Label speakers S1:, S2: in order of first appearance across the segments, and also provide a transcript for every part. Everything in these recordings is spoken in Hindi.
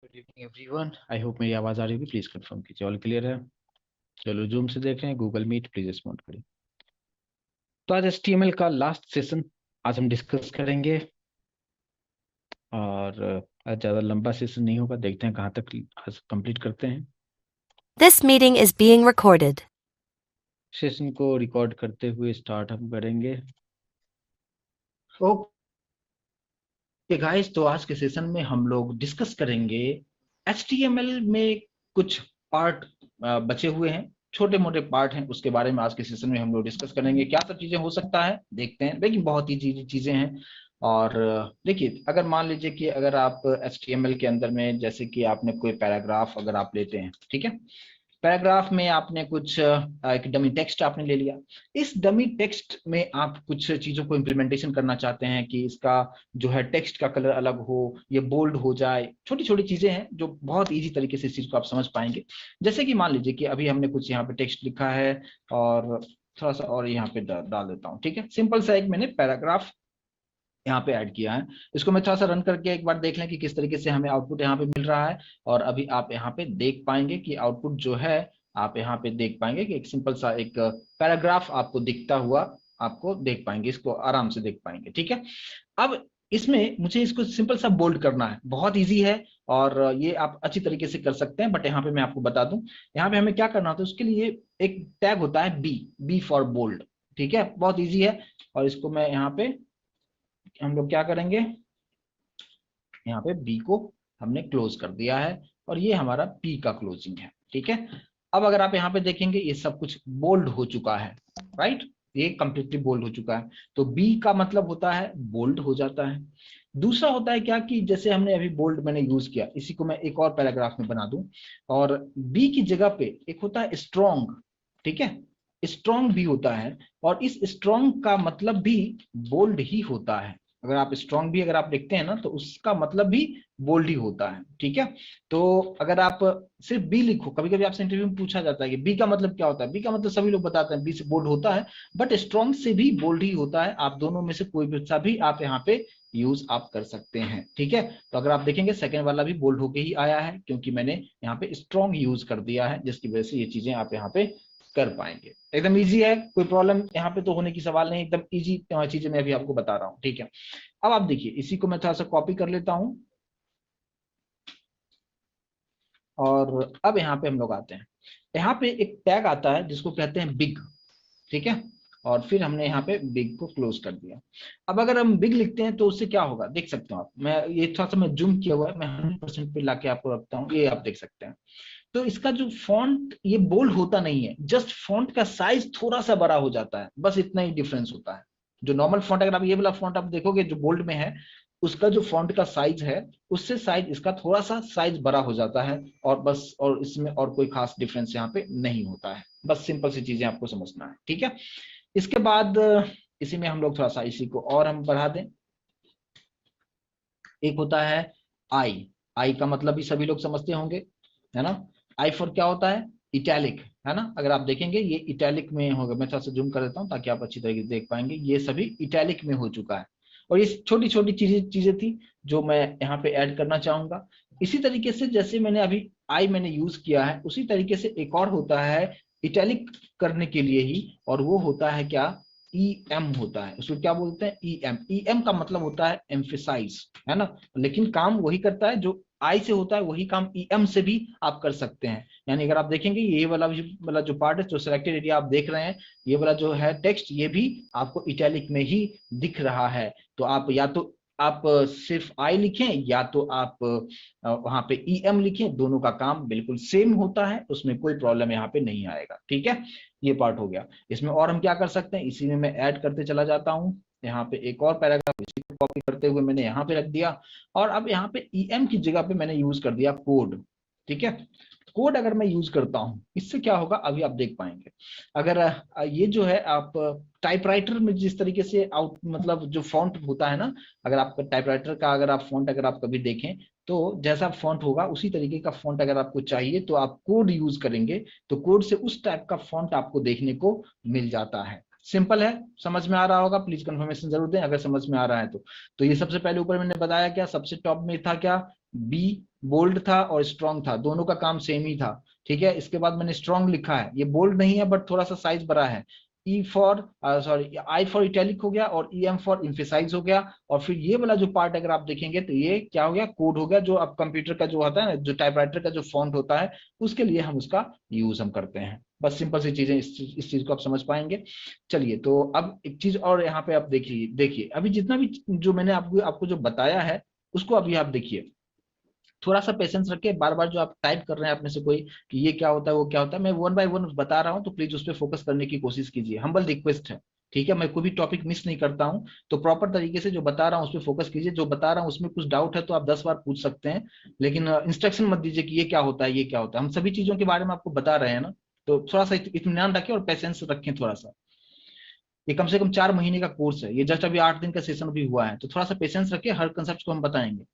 S1: Good evening everyone. I hope मेरी आवाज़ आ रही होगी। प्लीज़ कंफर्म कीजिए ऑल क्लियर है। चलो जूम से देख रहे हैं, गूगल मीट प्लीज़ रिस्पॉन्ड करिए। तो आज HTML का लास्ट सेशन आज हम डिस्कस करेंगे और आज ज़्यादा लंबा सेशन नहीं होगा, देखते हैं कहाँ तक आज कंप्लीट करते हैं।
S2: This meeting is being recorded.
S1: Session को रिकॉर्ड करते हुए स्टार्ट हम करेंगे। ओके गाइस, तो आज के सेशन में हम लोग डिस्कस करेंगे HTML में कुछ पार्ट बचे हुए हैं, छोटे मोटे पार्ट हैं, उसके बारे में आज के सेशन में हम लोग डिस्कस करेंगे। क्या सब चीजें हो सकता है देखते हैं, लेकिन बहुत ही चीजें हैं। और देखिए, अगर मान लीजिए कि अगर आप HTML के अंदर में जैसे कि आपने कोई पैराग्राफ अगर आप लेते हैं, ठीक है, पैराग्राफ में आपने कुछ एक डमी टेक्स्ट आपने ले लिया। इस डमी टेक्स्ट में आप कुछ चीजों को इम्प्लीमेंटेशन करना चाहते हैं कि इसका जो है टेक्स्ट का कलर अलग हो, ये बोल्ड हो जाए। छोटी छोटी चीजें हैं जो बहुत इजी तरीके से इस चीज को आप समझ पाएंगे। जैसे कि मान लीजिए कि अभी हमने कुछ यहाँ पे टेक्स्ट लिखा है और थोड़ा सा और यहाँ पे डाल देता हूँ, ठीक है। सिंपल सा एक मैंने पैराग्राफ यहाँ पे ऐड किया है। इसको मैं थोड़ा सा रन करके एक बार देख लें कि किस तरीके से हमें आउटपुट यहाँ पे मिल रहा है। और अभी आप यहाँ पे देख पाएंगे कि आउटपुट जो है, आप यहाँ पे देख पाएंगे कि एक सिंपल सा एक पैराग्राफ आपको दिखता हुआ आपको देख पाएंगे, इसको आराम से देख पाएंगे, ठीक है। अब इसमें मुझे इसको सिंपल सा बोल्ड करना है, बहुत इजी है और ये आप अच्छी तरीके से कर सकते हैं। बट यहाँ पे मैं आपको बता दूं, यहाँ पे हमें क्या करना होता है, उसके लिए एक टैग होता है बी फॉर बोल्ड, ठीक है, बहुत इजी है। और इसको मैं यहाँ पे हम लोग क्या करेंगे, यहाँ पे बी को हमने क्लोज कर दिया है और ये हमारा पी का क्लोजिंग है, ठीक है। अब अगर आप यहाँ पे देखेंगे ये सब कुछ बोल्ड हो चुका है, राइट, ये कंप्लीटली बोल्ड हो चुका है। तो बी का मतलब होता है बोल्ड हो जाता है। दूसरा होता है क्या कि जैसे हमने अभी बोल्ड मैंने यूज किया, इसी को मैं एक और पैराग्राफ में बना दूं और बी की जगह पे एक होता है स्ट्रॉन्ग, ठीक है, स्ट्रॉन्ग भी होता है। और इस स्ट्रॉन्ग का मतलब भी बोल्ड ही होता है। अगर आप स्ट्रॉन्ग भी अगर आप लिखते हैं ना तो उसका मतलब भी बोल्ड ही होता है, ठीक है। तो अगर आप सिर्फ बी लिखो, कभी कभी आपसे इंटरव्यू में पूछा जाता है कि बी का मतलब क्या होता है, बी का मतलब सभी लोग बताते हैं बी से बोल्ड होता है, बट स्ट्रॉन्ग से भी बोल्ड ही होता है। आप दोनों में से कोई भी सा भी आप यहाँ पे यूज आप कर सकते हैं, ठीक है। तो अगर आप देखेंगे सेकंड वाला भी बोल्ड होके ही आया है, क्योंकि मैंने यहाँ पे स्ट्रॉन्ग यूज कर दिया है, जिसकी वजह से ये चीजें आप यहाँ पे कर पाएंगे। एकदम इजी है, कोई प्रॉब्लम यहाँ पे तो होने की सवाल नहीं, एकदम इजी चीजें मैं अभी आपको बता रहा हूँ, ठीक है। अब आप देखिए, इसी को मैं थोड़ा सा कॉपी कर लेता हूं और अब यहाँ पे हम लोग आते हैं। यहाँ पे एक टैग आता है जिसको कहते हैं बिग, ठीक है। और फिर हमने यहाँ पे बिग को क्लोज कर दिया। अब अगर हम बिग लिखते हैं तो उससे क्या होगा देख सकते हो आप, मैं ये थोड़ा सा मैं जूम किया हुआ है, मैं 100% पे लाके आपको रखता हूँ, ये आप देख सकते हैं। तो इसका जो फॉन्ट ये बोल्ड होता नहीं है, जस्ट फॉन्ट का साइज थोड़ा सा बड़ा हो जाता है, बस इतना ही डिफरेंस होता है। जो नॉर्मल फॉन्ट, अगर आप ये वाला फॉन्ट आप देखोगे जो बोल्ड में है, उसका जो फॉन्ट का साइज है उससे साइज इसका थोड़ा सा साइज बड़ा हो जाता है, और बस, और इसमें और कोई खास डिफरेंस यहाँ पे नहीं होता है। बस सिंपल सी चीजें आपको समझना है, ठीक है। इसके बाद इसी में हम लोग थोड़ा सा इसी को और हम बढ़ा दें। एक होता है आई, आई का मतलब भी सभी लोग समझते होंगे, है ना। आई फॉर क्या होता है, इटैलिक, है ना। अगर आप देखेंगे ये इटैलिक में होगा, मैं थोड़ा सा जूम कर देता हूँ ताकि आप अच्छी तरीके से देख पाएंगे, ये सभी इटैलिक में हो चुका है। और ये छोटी छोटी चीजें चीजें थी जो मैं यहाँ पे ऐड करना चाहूंगा। इसी तरीके से जैसे मैंने अभी आई मैंने यूज किया है, उसी तरीके से एक और होता है इटैलिक करने के लिए ही, और वो होता है क्या, ई एम होता है। उसको क्या बोलते हैं, ई एम। ई एम का मतलब होता है एम्फेसाइज, है ना। लेकिन काम वही करता है जो आई से होता है, वही काम ई एम से भी आप कर सकते हैं। यानी अगर आप देखेंगे ये वाला जो पार्ट है, जो सिलेक्टेड एरिया आप देख रहे हैं, ये वाला जो है टेक्स्ट, ये भी आपको इटैलिक में ही दिख रहा है। तो आप या तो आप सिर्फ आई लिखें या तो आप वहां पे ई एम लिखें, दोनों का काम बिल्कुल सेम होता है, उसमें कोई प्रॉब्लम यहाँ पे नहीं आएगा, ठीक है। ये पार्ट हो गया। इसमें और हम क्या कर सकते हैं, इसी में मैं ऐड करते चला जाता हूँ। यहाँ पे एक और पैराग्राफ, इसी को कॉपी करते हुए मैंने यहाँ पे रख दिया। और अब यहाँ पे ईएम की जगह पे मैंने यूज कर दिया कोड, ठीक है। कोड अगर मैं यूज करता हूँ, इससे क्या होगा अभी आप देख पाएंगे। अगर ये जो है आप टाइपराइटर में जिस तरीके से आउट मतलब जो फॉन्ट होता है ना, अगर आपका टाइपराइटर का अगर आप फॉन्ट अगर आप कभी देखें, तो जैसा फॉन्ट होगा उसी तरीके का फॉन्ट अगर आपको चाहिए तो आप कोड यूज करेंगे, तो कोड से उस टाइप का फॉन्ट आपको देखने को मिल जाता है। सिंपल है, समझ में आ रहा होगा, प्लीज कंफर्मेशन जरूर दें अगर समझ में आ रहा है तो। तो ये सबसे पहले ऊपर मैंने बताया क्या, सबसे टॉप में था क्या, बी बोल्ड था और स्ट्रॉन्ग था, दोनों का काम सेम ही था, ठीक है। इसके बाद मैंने स्ट्रॉन्ग लिखा है, ये बोल्ड नहीं है बट थोड़ा सा साइज बड़ा है। E for sorry I for italic हो गया और ई एम फॉर इम्फेसाइज हो गया। और फिर ये वाला जो पार्ट अगर आप देखेंगे तो ये क्या हो गया, कोड हो गया, जो अब कंप्यूटर का जो होता है ना, जो टाइपराइटर का जो फॉन्ट होता है उसके लिए हम उसका यूज हम करते हैं। बस सिंपल सी चीजें, इस चीज को आप समझ पाएंगे। चलिए, तो अब एक चीज और यहाँ पे आप देखिए, देखिए अभी जितना भी जो मैंने आपको आपको जो बताया है उसको अभी आप देखिए, थोड़ा सा पेशेंस रखिए। बार बार जो आप टाइप कर रहे हैं आप में से कोई कि ये क्या होता है वो क्या होता है, मैं वन बाय वन बता रहा हूँ, तो प्लीज उस पर फोकस करने की कोशिश कीजिए, हम्बल रिक्वेस्ट है, ठीक है। मैं कोई भी टॉपिक मिस नहीं करता हूँ, तो प्रॉपर तरीके से जो बता रहा हूँ उस पर फोकस कीजिए। जो बता रहा हूँ उसमें कुछ डाउट है तो आप 10 बार पूछ सकते हैं, लेकिन इंस्ट्रक्शन मत दीजिए कि ये क्या होता है ये क्या होता है। हम सभी चीजों के बारे में आपको बता रहे हैं ना, तो थोड़ा सा इत्मीनान रखें और पेशेंस रखें थोड़ा सा। ये कम से कम 4 महीने का कोर्स है, ये जस्ट अभी 8 दिन का सेशन भी हुआ है, तो थोड़ा सा पेशेंस रखिए, हर कंसेप्ट को हम बताएंगे।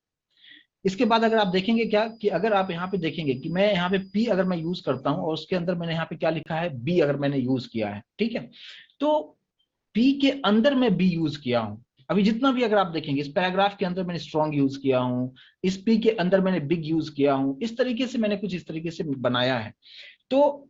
S1: इसके बाद अगर आप देखेंगे क्या कि अगर आप यहाँ पे देखेंगे कि मैं यहाँ पे पी अगर मैं यूज करता हूँ और उसके अंदर मैंने यहाँ पे क्या लिखा है, बी अगर मैंने यूज किया है, ठीक है, तो पी के अंदर मैं बी यूज किया हूँ। अभी जितना भी अगर आप देखेंगे इस पैराग्राफ के अंदर मैंने स्ट्रॉन्ग यूज किया हूँ, इस पी के अंदर मैंने बिग यूज किया हूँ, इस तरीके से मैंने कुछ इस तरीके से बनाया है। तो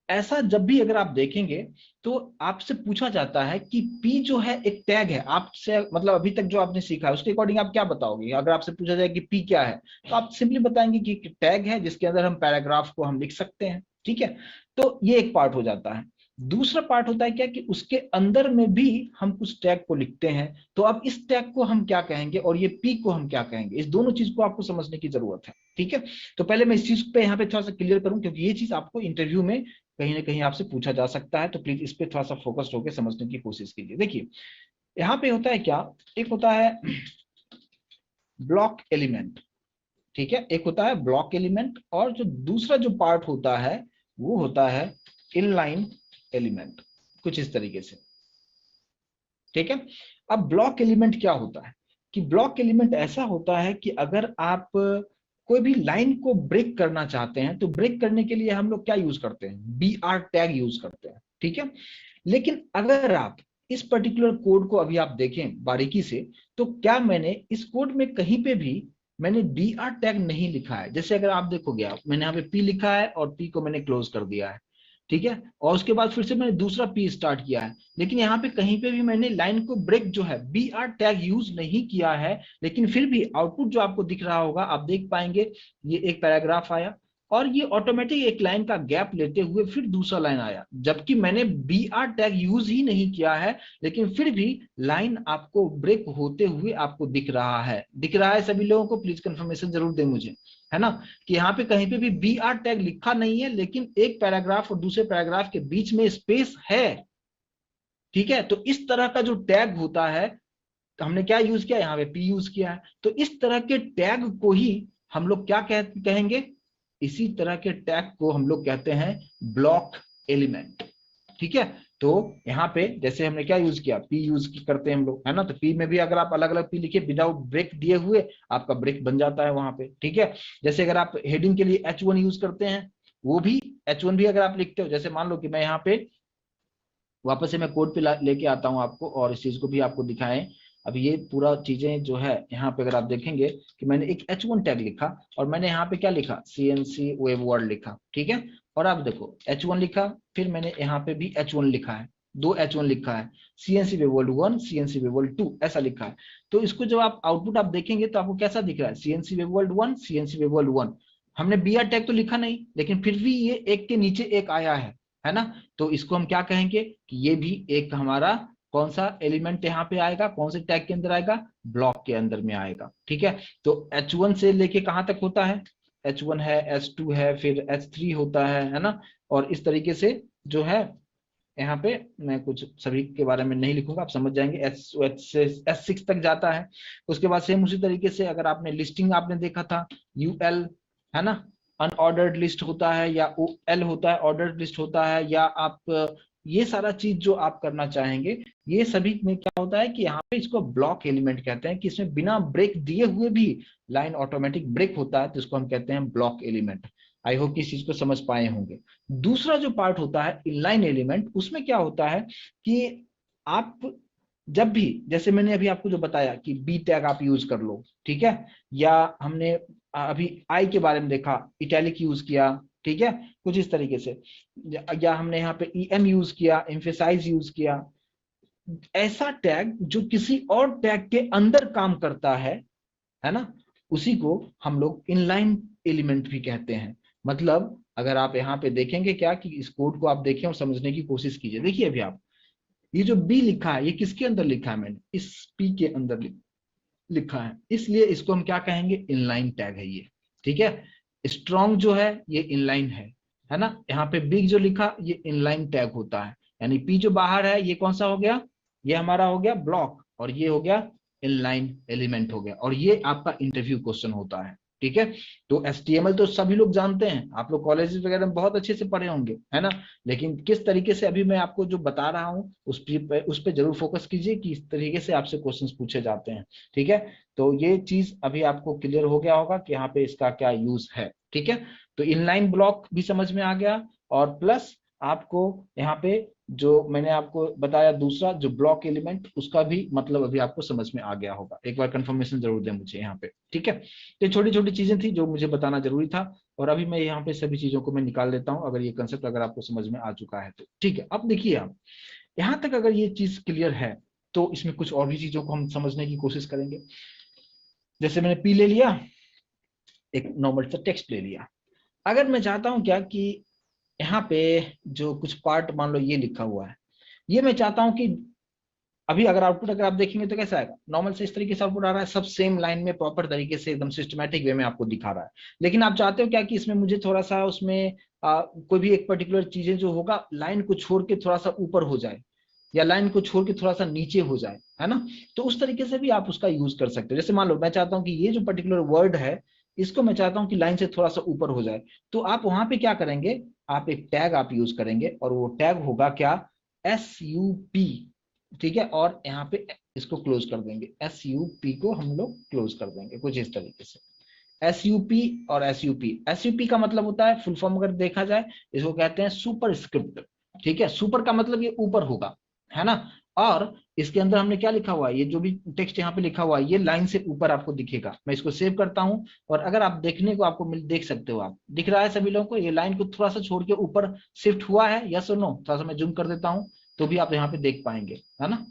S1: ऐसा जब भी अगर आप देखेंगे तो आपसे पूछा जाता है कि पी जो है एक टैग है, आपसे मतलब अभी तक जो आपने सीखा है उसके अकॉर्डिंग आप क्या बताओगे। अगर आपसे पूछा जाए कि पी क्या है, तो आप सिंपली बताएंगे कि टैग है जिसके अंदर हम पैराग्राफ को हम लिख सकते हैं, ठीक है। तो ये एक पार्ट हो जाता है। दूसरा पार्ट होता है क्या कि उसके अंदर में भी हम कुछ टैग को लिखते हैं, तो अब इस टैग को हम क्या कहेंगे और ये पी को हम क्या कहेंगे, इस दोनों चीज को आपको समझने की जरूरत है, ठीक है। तो पहले मैं इस चीज पे यहाँ पे थोड़ा सा क्लियर करूं, क्योंकि ये चीज आपको इंटरव्यू में कहीं ना कहीं आपसे पूछा जा सकता है, तो प्लीज इस पे थोड़ा सा फोकस्ड होकर समझने की कोशिश कीजिए। देखिए यहाँ पे होता है क्या, एक होता है ब्लॉक एलिमेंट, ठीक है, एक होता है ब्लॉक एलिमेंट, और जो दूसरा जो पार्ट होता है वो होता है इनलाइन एलिमेंट, कुछ इस तरीके से, ठीक है। अब ब्लॉक एलिमेंट क्या होता है कि ब्लॉक एलिमेंट ऐसा होता है कि अगर आप कोई भी लाइन को ब्रेक करना चाहते हैं तो ब्रेक करने के लिए हम लोग क्या यूज करते हैं, बी आर टैग यूज करते हैं, ठीक है। लेकिन अगर आप इस पर्टिकुलर कोड को अभी आप देखें बारीकी से, तो क्या मैंने इस कोड में कहीं पे भी मैंने बी आर टैग नहीं लिखा है। जैसे अगर आप देखोगे, मैंने यहाँ पे पी लिखा है और पी को मैंने क्लोज कर दिया है, ठीक है, और उसके बाद फिर से मैंने दूसरा पी स्टार्ट किया है, लेकिन यहाँ पे कहीं पे भी मैंने लाइन को ब्रेक जो है बी आर टैग यूज नहीं किया है। लेकिन फिर भी आउटपुट जो आपको दिख रहा होगा आप देख पाएंगे, ये एक पैराग्राफ आया और ये ऑटोमेटिक एक लाइन का गैप लेते हुए फिर दूसरा लाइन आया, जबकि मैंने बी आर टैग यूज ही नहीं किया है, लेकिन फिर भी लाइन आपको ब्रेक होते हुए आपको दिख रहा है। दिख रहा है सभी लोगों को, प्लीज कंफर्मेशन जरूर दें मुझे, है ना, कि यहाँ पे कहीं पे भी बी आर टैग लिखा नहीं है, लेकिन एक पैराग्राफ और दूसरे पैराग्राफ के बीच में स्पेस है, ठीक है। तो इस तरह का जो टैग होता है, तो हमने क्या यूज किया, यहाँ पे पी यूज किया है, तो इस तरह के टैग को ही हम लोग क्या कहेंगे, इसी तरह के टैग को हम लोग कहते हैं ब्लॉक एलिमेंट, ठीक है। तो यहाँ पे जैसे हमने क्या यूज किया, पी यूज करते हैं हम लोग, है ना, तो पी में भी अगर आप अलग अलग पी लिखे विदाउट ब्रेक दिए हुए, आपका ब्रेक बन जाता है वहां पे, ठीक है। जैसे अगर आप हेडिंग के लिए H1 यूज करते हैं, वो भी H1 भी अगर आप लिखते हो, जैसे मान लो कि मैं यहाँ पे वापस से मैं कोड पे लेके आता हूँ आपको और इस चीज को भी आपको दिखाएं। अब ये पूरा चीजें जो है यहाँ पे अगर आप देखेंगे कि मैंने एक H1 टैग लिखा और मैंने यहाँ पे क्या लिखा, CNC वेब वर्ड लिखा, ठीक है। और आप देखो H1 लिखा, फिर मैंने यहाँ पे भी H1 लिखा है, दो H1 लिखा है, CNC web world 1 CNC web world 2 ऐसा लिखा है। तो इसको जब आप आउटपुट आप देखेंगे तो आपको कैसा दिख रहा है, CNC web world 1 CNC web world 1। हमने बी आर टैग तो लिखा नहीं, लेकिन फिर भी ये एक के नीचे एक आया है ना। तो इसको हम क्या कहेंगे कि ये भी एक हमारा कौन सा एलिमेंट यहाँ पे आएगा, कौन से टैग के अंदर आएगा, ब्लॉक के अंदर में आएगा, ठीक है। तो H1 से लेके कहां तक होता है, H1 है, H2 है, फिर H3 होता है ना। और इस तरीके से जो है यहाँ पे मैं कुछ सभी के बारे में नहीं लिखूंगा, आप समझ जाएंगे। H से S6 तक जाता है। उसके बाद सेम उसी तरीके से अगर आपने लिस्टिंग आपने देखा था, UL, है ना, अनऑर्डर्ड लिस्ट होता है, या OL होता है, ऑर्डर्ड लिस्ट होता है, या आप ये सारा चीज जो आप करना चाहेंगे, ये सभी में क्या होता है कि यहाँ पे इसको ब्लॉक एलिमेंट कहते हैं, कि इसमें बिना ब्रेक दिए हुए भी लाइन ऑटोमेटिक ब्रेक होता है, तो इसको हम कहते हैं ब्लॉक एलिमेंट। आई होप कि इस चीज को समझ पाए होंगे। दूसरा जो पार्ट होता है इनलाइन एलिमेंट, उसमें क्या होता है कि आप जब भी, जैसे मैंने अभी आपको जो बताया कि बी टैग आप यूज कर लो, ठीक है, या हमने अभी आई के बारे में देखा, इटैलिक यूज किया, ठीक है, कुछ इस तरीके से, या हमने यहाँ पे एम यूज किया, एम्फेसाइज यूज किया, ऐसा टैग जो किसी और टैग के अंदर काम करता है ना, उसी को हम लोग इनलाइन एलिमेंट भी कहते हैं। मतलब अगर आप यहाँ पे देखेंगे क्या कि इस कोड को आप देखें और समझने की कोशिश कीजिए। देखिए अभी आप, ये जो बी लिखा है ये किसके अंदर लिखा है, मैंने इस पी के अंदर लिखा है, इसलिए इसको हम क्या कहेंगे, इनलाइन टैग है ये, ठीक है। स्ट्रॉन्ग जो है ये इनलाइन है ना। यहाँ पे बिग जो लिखा ये इनलाइन टैग होता है, यानी पी जो बाहर है ये कौन सा हो गया, ये हमारा हो गया ब्लॉक, और ये हो गया इनलाइन एलिमेंट हो गया, और ये आपका इंटरव्यू क्वेश्चन होता है, ठीक है। तो एचटीएमएल तो सभी लोग जानते हैं, आप लोग कॉलेजेस वगैरह में बहुत अच्छे से पढ़े होंगे, है ना। लेकिन किस तरीके से अभी मैं आपको जो बता रहा हूँ उस पे जरूर फोकस कीजिए कि इस तरीके से आपसे क्वेश्चंस पूछे जाते हैं, ठीक है। तो ये चीज अभी आपको क्लियर हो गया होगा कि यहाँ पे इसका क्या यूज है, ठीक है। तो इनलाइन ब्लॉक भी समझ में आ गया, और प्लस आपको यहाँ पे जो मैंने आपको बताया दूसरा जो ब्लॉक एलिमेंट, उसका भी मतलब अभी आपको समझ में आ गया होगा। एक बार कंफर्मेशन जरूर दें मुझे यहाँ पे, ठीक है। तो छोटी छोटी चीजें थी जो मुझे बताना जरूरी था, और अभी मैं यहाँ पे सभी चीजों को मैं निकाल देता हूँ, अगर ये कंसेप्ट अगर आपको समझ में आ चुका है तो ठीक है। अब देखिए आप यहाँ तक अगर ये चीज क्लियर है, तो इसमें कुछ और भी चीजों को हम समझने की कोशिश करेंगे। जैसे मैंने पी ले लिया, एक नॉर्मल सा टेक्स्ट ले लिया। अगर मैं चाहता हूं क्या कि यहाँ पे जो कुछ पार्ट मान लो ये लिखा हुआ है, ये मैं चाहता हूं कि अभी अगर आउटपुट अगर आप देखेंगे तो कैसा आएगा, नॉर्मल से इस तरीके से आउटपुट आ रहा है, सब सेम लाइन में प्रॉपर तरीके से एकदम सिस्टमैटिक वे में आपको दिखा रहा है। लेकिन आप चाहते हो क्या कि इसमें मुझे थोड़ा सा उसमें कोई भी एक पर्टिकुलर चीजें जो होगा लाइन को छोड़ के थोड़ा सा ऊपर हो जाए, या लाइन को छोड़ के थोड़ा सा नीचे हो जाए, है ना। तो उस तरीके से भी आप उसका यूज कर सकते हो। जैसे मान लो मैं चाहता हूं कि ये जो पर्टिकुलर वर्ड है इसको मैं चाहता हूं कि लाइन से थोड़ा सा ऊपर हो जाए, तो आप वहां पे क्या करेंगे, आप एक टैग आप यूज करेंगे, और वो टैग होगा क्या, SUP, ठीक है। और यहाँ पे इसको क्लोज कर देंगे, SUP को हम लोग क्लोज कर देंगे कुछ इस तरीके से। SUP और SUP का मतलब होता है, फुल फॉर्म अगर देखा जाए इसको कहते हैं सुपर स्क्रिप्ट, ठीक है। सुपर का मतलब ये ऊपर होगा, है ना। और इसके अंदर हमने क्या लिखा हुआ है, ये जो भी टेक्स्ट यहाँ पे लिखा हुआ है ये लाइन से ऊपर आपको दिखेगा। मैं इसको सेव करता हूँ, और अगर आप देखने को आपको देख सकते हो, आप दिख रहा है सभी लोगों को, ये लाइन को थोड़ा सा छोड़ के ऊपर शिफ्ट हुआ है, यस और नो। थोड़ा सा मैं जूम कर देता हूँ तो भी आप यहाँ पे देख पाएंगे, है ना,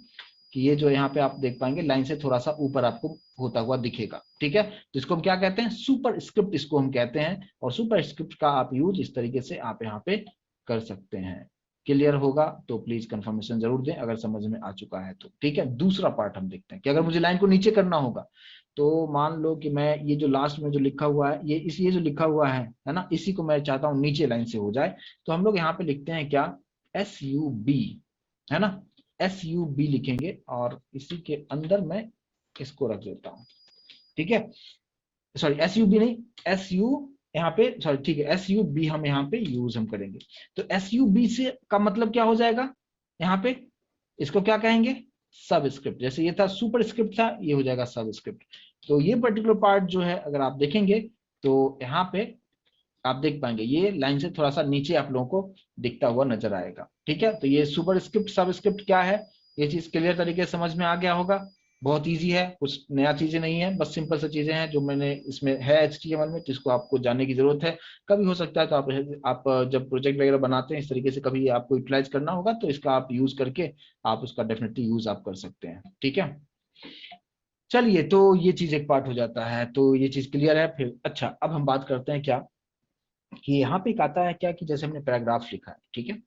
S1: कि ये जो यहाँ पे आप देख पाएंगे लाइन से थोड़ा सा ऊपर आपको होता हुआ दिखेगा, ठीक है। तो इसको हम क्या कहते हैं, सुपर स्क्रिप्ट इसको हम कहते हैं, और सुपर स्क्रिप्ट का आप यूज इस तरीके से आप यहाँ पे कर सकते हैं। क्लियर होगा तो प्लीज कंफर्मेशन जरूर दें अगर समझ में आ चुका है तो, ठीक है। दूसरा पार्ट हम देखते हैं कि अगर मुझे लाइन को नीचे करना होगा, तो मान लो कि मैं ये जो लास्ट में जो लिखा हुआ है ये जो लिखा हुआ है ना, इसी को मैं चाहता हूँ नीचे लाइन से हो जाए, तो हम लोग यहाँ पे लिखते हैं क्या, SUB, है ना। SUB लिखेंगे, और इसी के अंदर मैं इसको रख देता हूँ, ठीक है। सॉरी SUB नहीं, SU यहाँ पे, सॉरी ठीक है, SUB हम यहाँ पे यूज हम करेंगे। तो SUB से का मतलब क्या हो जाएगा, यहाँ पे इसको क्या कहेंगे, सब स्क्रिप्ट। जैसे ये था सुपर स्क्रिप्ट था, ये हो जाएगा सब स्क्रिप्ट। तो ये पर्टिकुलर पार्ट जो है अगर आप देखेंगे तो यहाँ पे आप देख पाएंगे ये लाइन से थोड़ा सा नीचे आप लोगों को दिखता हुआ नजर आएगा, ठीक है। तो ये सुपर स्क्रिप्ट सब स्क्रिप्ट क्या है, ये चीज क्लियर तरीके से समझ में आ गया होगा। बहुत इजी है, कुछ नया चीजें नहीं है, बस सिंपल सी चीजें हैं जो मैंने इसमें है HTML में, जिसको आपको जानने की जरूरत है। कभी हो सकता है तो आप जब प्रोजेक्ट वगैरह बनाते हैं इस तरीके से कभी आपको यूटिलाइज करना होगा, तो इसका आप यूज करके आप उसका डेफिनेटली यूज आप कर सकते हैं, ठीक है। चलिए, तो ये चीज एक पार्ट हो जाता है, तो ये चीज क्लियर है। फिर अच्छा, अब हम बात करते हैं क्या कि यहाँ पे एक आता है क्या कि जैसे हमने पैराग्राफ लिखा है, ठीक है।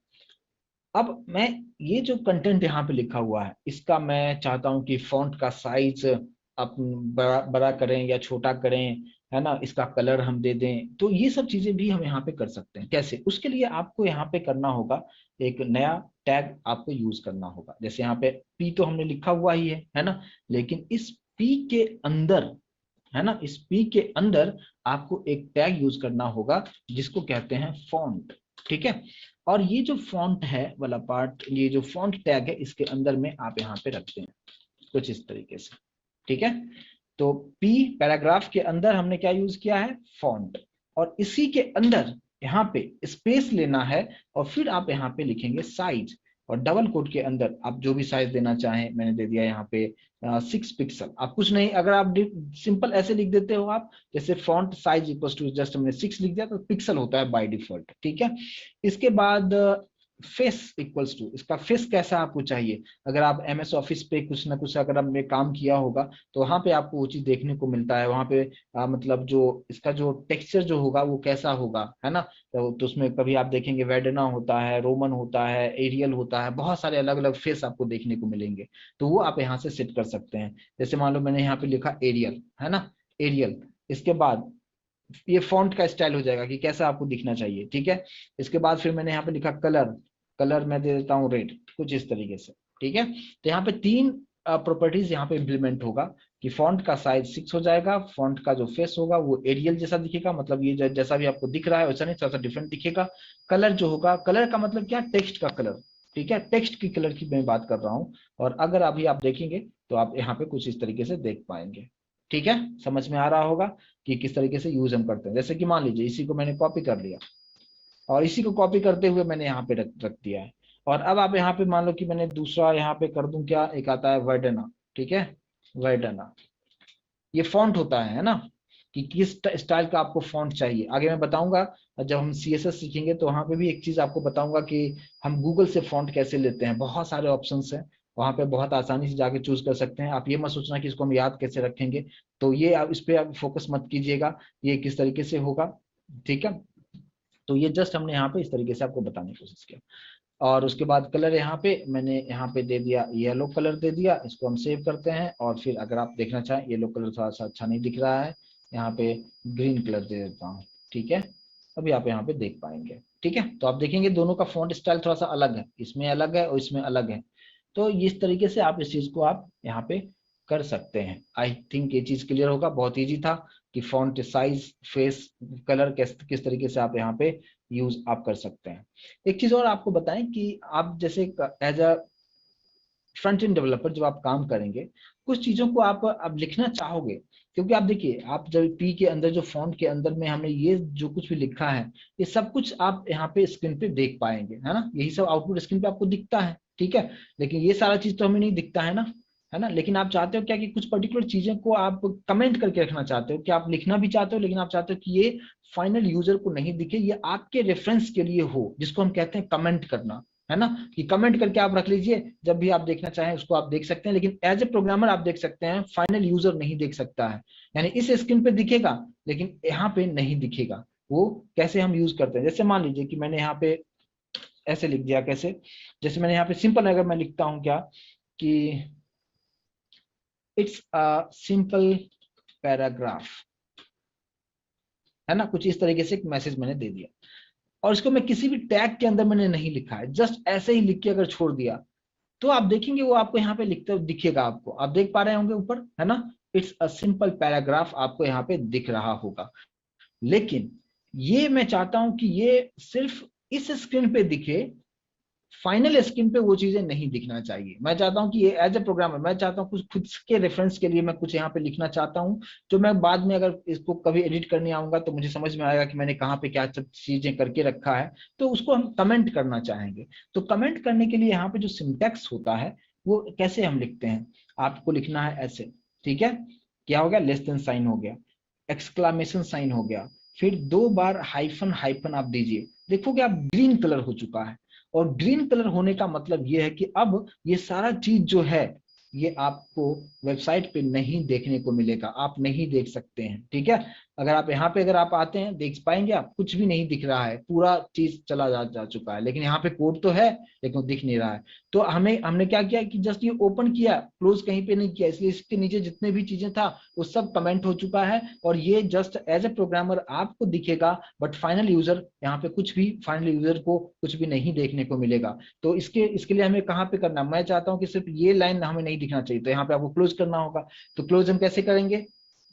S1: अब मैं ये जो कंटेंट यहाँ पे लिखा हुआ है इसका मैं चाहता हूँ कि फॉन्ट का साइज आप बड़ा बड़ा करें या छोटा करें, है ना, इसका कलर हम दे दें, तो ये सब चीजें भी हम यहाँ पे कर सकते हैं। कैसे, उसके लिए आपको यहाँ पे करना होगा, एक नया टैग आपको यूज करना होगा। जैसे यहाँ पे पी तो हमने लिखा हुआ ही है ना, लेकिन इस पी के अंदर, है ना, इस पी के अंदर आपको एक टैग यूज करना होगा जिसको कहते हैं फॉन्ट, ठीक है। और ये जो फॉन्ट है वाला पार्ट, ये जो फॉन्ट टैग है इसके अंदर में आप यहाँ पे रखते हैं कुछ इस तरीके से, ठीक है। तो पी पैराग्राफ के अंदर हमने क्या यूज किया है, फॉन्ट, और इसी के अंदर यहाँ पे स्पेस लेना है, और फिर आप यहाँ पे लिखेंगे साइज। और डबल कोट के अंदर आप जो भी साइज देना चाहें, मैंने दे दिया यहाँ पे 6 पिक्सल। आप कुछ नहीं, अगर आप सिंपल ऐसे लिख देते हो आप, जैसे font size equal to just हमने 6 लिख दिया तो पिक्सल होता है बाय डिफॉल्ट, ठीक है। इसके बाद फेस इक्वल्स टू, इसका फेस कैसा आपको चाहिए। अगर आप एमएस ऑफिस पे कुछ ना कुछ अगर आपने काम किया होगा तो वहां पे आपको वो चीज देखने को मिलता है, वहां पे मतलब जो इसका जो टेक्सचर जो होगा वो कैसा होगा, है ना। तो उसमें कभी आप देखेंगे वेडना होता है, रोमन होता है, एरियल होता है, बहुत सारे अलग अलग फेस आपको देखने को मिलेंगे। तो वो आप यहाँ से सेट कर सकते हैं। जैसे मान लो मैंने यहाँ पे लिखा एरियल, है ना, एरियल। इसके बाद ये फॉन्ट का स्टाइल हो जाएगा कि कैसा आपको दिखना चाहिए, ठीक है। इसके बाद फिर मैंने यहाँ पे लिखा कलर, कलर मैं दे देता हूँ रेड, कुछ इस तरीके से, ठीक है। तो यहाँ पे 3 प्रॉपर्टीज यहाँ पे इंप्लीमेंट होगा कि फॉन्ट का साइज 6 हो जाएगा, फॉन्ट का जो फेस होगा वो एरियल जैसा दिखेगा, मतलब ये जैसा भी आपको दिख रहा है वैसा नहीं, थोड़ा सा डिफरेंट दिखेगा। कलर जो होगा, कलर का मतलब क्या, टेक्स्ट का कलर, ठीक है, टेक्स्ट की कलर की मैं बात कर रहा हूँ। और अगर अभी आप देखेंगे तो आप यहाँ पे कुछ इस तरीके से देख पाएंगे, ठीक है। समझ में आ रहा होगा कि किस तरीके से यूज हम करते हैं। जैसे कि मान लीजिए इसी को मैंने कॉपी कर लिया और इसी को कॉपी करते हुए मैंने यहाँ पे रख दिया है। और अब आप यहाँ पे मान लो कि मैंने दूसरा यहाँ पे कर दूं, क्या, एक आता है वर्डना, ठीक है, वर्डना। ये फॉन्ट होता है ना, कि किस स्टाइल का आपको फॉन्ट चाहिए, आगे मैं बताऊंगा। जब हम सीएसएस सीखेंगे तो वहां पे भी एक चीज आपको बताऊंगा कि हम गूगल से फॉन्ट कैसे लेते हैं, बहुत सारे ऑप्शंस हैं वहां पे, बहुत आसानी से जाके चूज कर सकते हैं। आप ये मत सोचना कि इसको हम याद कैसे रखेंगे, तो ये आप इस पे आप फोकस मत कीजिएगा, ये किस तरीके से होगा, ठीक है। तो ये जस्ट हमने यहाँ पे इस तरीके से आपको बताने की कोशिश किया। और उसके बाद कलर यहाँ पे मैंने यहाँ पे दे दिया, येलो कलर दे दिया। इसको हम सेव करते हैं और फिर अगर आप देखना चाहें, येलो कलर थोड़ा सा अच्छा नहीं दिख रहा है, यहाँ पे ग्रीन कलर दे देता हूँ, ठीक है। अभी आप यहाँ पे देख पाएंगे, ठीक है। तो आप देखेंगे दोनों का फॉन्ट स्टाइल थोड़ा सा अलग है, इसमें अलग है और इसमें अलग है। तो इस तरीके से आप इस चीज को आप यहाँ पे कर सकते हैं। आई थिंक ये चीज क्लियर होगा, बहुत ईजी था कि फॉन्ट साइज, फेस, कलर किस तरीके से आप यहाँ पे यूज आप कर सकते हैं। एक चीज और आपको बताएं कि आप जैसे as a front end developer जब आप काम करेंगे, कुछ चीजों को आप अब लिखना चाहोगे, क्योंकि आप देखिए, आप जब पी के अंदर जो फॉन्ट के अंदर में हमने ये जो कुछ भी लिखा है, ये सब कुछ आप यहाँ पे स्क्रीन पे देख पाएंगे, है ना, यही सब आउटपुट स्क्रीन पे आपको दिखता है, ठीक है। लेकिन ये सारा चीज तो हमें नहीं दिखता है ना, है ना। लेकिन आप चाहते हो क्या कि कुछ पर्टिकुलर चीजें को आप कमेंट करके रखना चाहते हो, कि आप लिखना भी चाहते हो लेकिन आप चाहते हो कि ये फाइनल यूजर को नहीं दिखे, ये आपके रेफरेंस के लिए हो, जिसको हम कहते हैं कमेंट करना, है ना। कि कमेंट करके आप रख लीजिए, जब भी आप देखना चाहें उसको आप देख सकते हैं, लेकिन एज ए प्रोग्रामर आप देख सकते हैं, फाइनल यूजर नहीं देख सकता है। यानी इस स्क्रीन पे दिखेगा लेकिन यहाँ पे नहीं दिखेगा। वो कैसे हम यूज करते हैं, जैसे मान लीजिए कि मैंने यहाँ पे ऐसे लिख दिया, कैसे, जैसे मैंने यहाँ पे सिंपल अगर मैं लिखता हूँ क्या, कि इट्स अ सिंपल पैराग्राफ, है ना, कुछ इस तरीके से एक मैसेज मैंने दे दिया। और इसको मैं किसी भी टैग के अंदर मैंने नहीं लिखा है, जस्ट ऐसे ही लिख के अगर छोड़ दिया, तो आप देखेंगे वो आपको यहाँ पे लिखते दिखेगा, आपको, आप देख पा रहे होंगे ऊपर, है ना। इट्स अ सिंपल पैराग्राफ आपको यहाँ पे दिख रहा होगा। लेकिन ये मैं चाहता हूं कि ये सिर्फ इस स्क्रीन पे दिखे, फाइनल स्क्रीन पे वो चीजें नहीं दिखना चाहिए। मैं चाहता हूं कि ये एज ए प्रोग्रामर मैं चाहता हूं कुछ खुद के रेफरेंस के लिए मैं कुछ यहाँ पे लिखना चाहता हूं, जो मैं बाद में अगर इसको कभी एडिट करने आऊंगा तो मुझे समझ में आएगा कि मैंने कहाँ पे क्या चीजें करके रखा है, तो उसको हम कमेंट करना चाहेंगे। तो कमेंट करने के लिए यहाँ पे जो सिंटैक्स होता है वो कैसे हम लिखते हैं, आपको लिखना है ऐसे, ठीक है। क्या हो गया, लेस देन साइन हो गया, एक्सक्लामेशन साइन हो गया, फिर 2 बार हाइफन हाइफन आप दीजिए, देखोगे आप ग्रीन कलर हो चुका है। और ग्रीन कलर होने का मतलब ये है कि अब ये सारा चीज जो है ये आपको वेबसाइट पे नहीं देखने को मिलेगा, आप नहीं देख सकते हैं, ठीक है। अगर आप यहाँ पे अगर आप आते हैं देख पाएंगे, आप कुछ भी नहीं दिख रहा है, पूरा चीज चला जा चुका है, लेकिन यहाँ पे कोड तो है लेकिन वो दिख नहीं रहा है। तो हमने क्या किया कि जस्ट ये ओपन किया, क्लोज कहीं पे नहीं किया, इसलिए इसके नीचे जितने भी चीजें था वो सब कमेंट हो चुका है। और ये जस्ट एज ए प्रोग्रामर आपको दिखेगा, बट फाइनल यूजर यहाँ पे कुछ भी, फाइनल यूजर को कुछ भी नहीं देखने को मिलेगा। तो इसके लिए हमें कहाँ पे करना, मैं चाहता हूँ कि सिर्फ ये लाइन हमें नहीं दिखना चाहिए, तो यहाँ पे आपको क्लोज करना होगा। तो क्लोज हम कैसे करेंगे,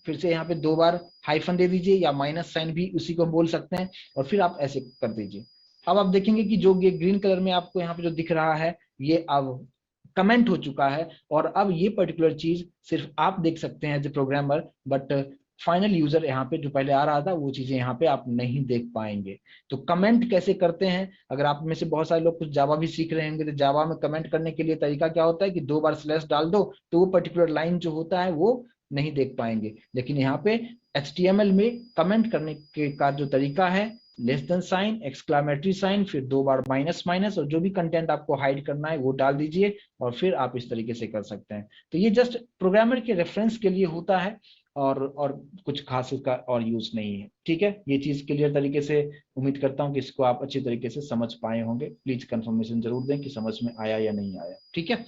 S1: फिर से यहाँ पे 2 बार हाइफन दे दीजिए, या माइनस साइन भी उसी को हम बोल सकते हैं, और फिर आप ऐसे कर दीजिए। अब आप देखेंगे कि जो ये ग्रीन कलर में आपको यहाँ पे जो दिख रहा है ये अब कमेंट हो चुका है। और अब ये पर्टिकुलर चीज सिर्फ आप देख सकते हैं as a programmer, but final user यहाँ पे जो पहले आ रहा था वो चीजें यहाँ पे आप नहीं देख पाएंगे। तो कमेंट कैसे करते हैं, अगर आप में से बहुत सारे लोग कुछ जावा भी सीख रहे होंगे तो जावा में कमेंट करने के लिए तरीका क्या होता है कि 2 बार स्लैश डाल दो तो वो पर्टिकुलर लाइन जो होता है वो नहीं देख पाएंगे। लेकिन यहाँ पे HTML में कमेंट करने के का जो तरीका है, less than sign, exclamatory sign, फिर 2 बार माइनस माइनस, और जो भी कंटेंट आपको हाइड करना है वो डाल दीजिए और फिर आप इस तरीके से कर सकते हैं। तो ये जस्ट प्रोग्रामर के रेफरेंस के लिए होता है और कुछ खास इसका और यूज नहीं है। ठीक है, ये चीज क्लियर तरीके से उम्मीद करता हूँ कि इसको आप अच्छी तरीके से समझ पाए होंगे। प्लीज कंफर्मेशन जरूर दें कि समझ में आया या नहीं आया। ठीक है,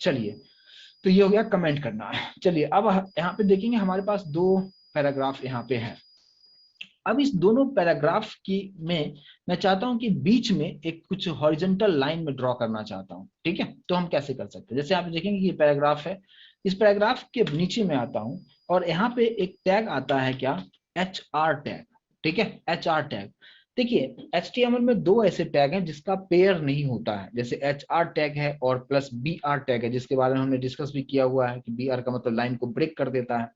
S1: चलिए, तो ये हो गया कमेंट करना। चलिए अब यहाँ पे देखेंगे हमारे पास 2 पैराग्राफ यहाँ पे है। अब इस दोनों पैराग्राफ की में मैं चाहता हूं कि बीच में एक कुछ हॉरिजॉन्टल लाइन में ड्रॉ करना चाहता हूं। ठीक है, तो हम कैसे कर सकते हैं, जैसे आप देखेंगे ये पैराग्राफ है, इस पैराग्राफ के नीचे में आता हूं और यहाँ पे एक टैग आता है क्या, HR टैग। ठीक है, HR टैग। देखिए HTML में 2 ऐसे टैग हैं जिसका पेयर नहीं होता है, जैसे HR टैग है और प्लस BR टैग है, जिसके बारे में हमने डिस्कस भी किया हुआ है कि BR का मतलब लाइन को ब्रेक कर देता है।